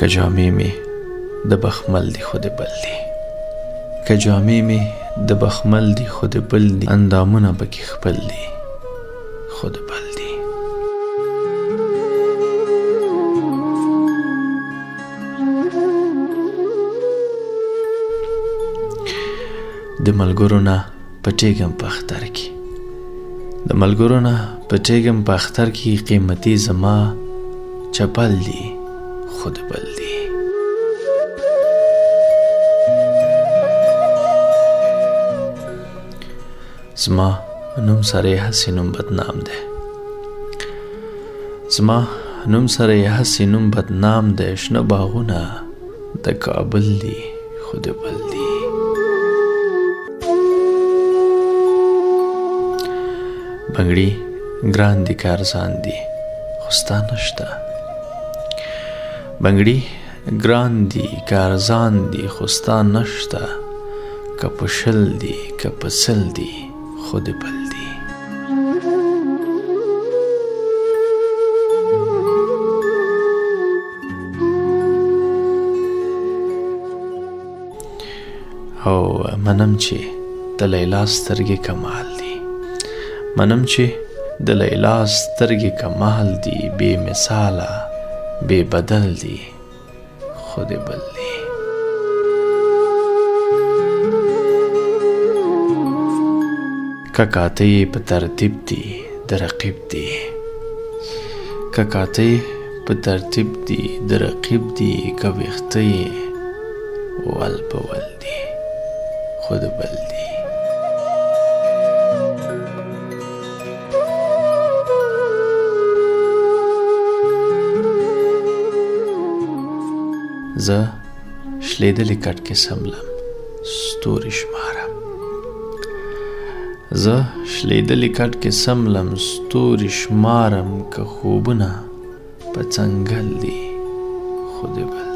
که جامې مې د بخمل دی خود بل دی، که جامې مې د بخمل دی خود بل دی، اندامونه پکې خپل دی خود بل دی. د ملګرو نه پټېږم په اختر کې، د ملګرو نه پټېږم په اختر کې، قیمتي زما چپل دی خود بل دی. زما نوم سره هسې نوم بدنام دی، زما نوم سره هسې نوم بدنام دی، شنه باغونه د کابل دی خود بل دی. بنګړي ګران دي که ارزان دي خو ستا نشته، بنګړي ګران دي که ارزان دي خو ستا نشته، که په شل دي که په سل دي خود بل دی. او منم چې د لیلا سترګې کمال دی، منم چې د لیلا سترګې کمال دی، بې مثاله بې بدل دی خود بل دی. که کاته یې په ترتیب دی د رقیب دی، که کاته یې په ترتیب دی د رقیب دی، که ویښته یې ول په ول دی خود بل دی. زه شلیدلې کټ کې سملم ستوري شمارم، زه شلیدلې کټ کې سملم ستوري شمارم، که خوبونه په څنګل دي خود بل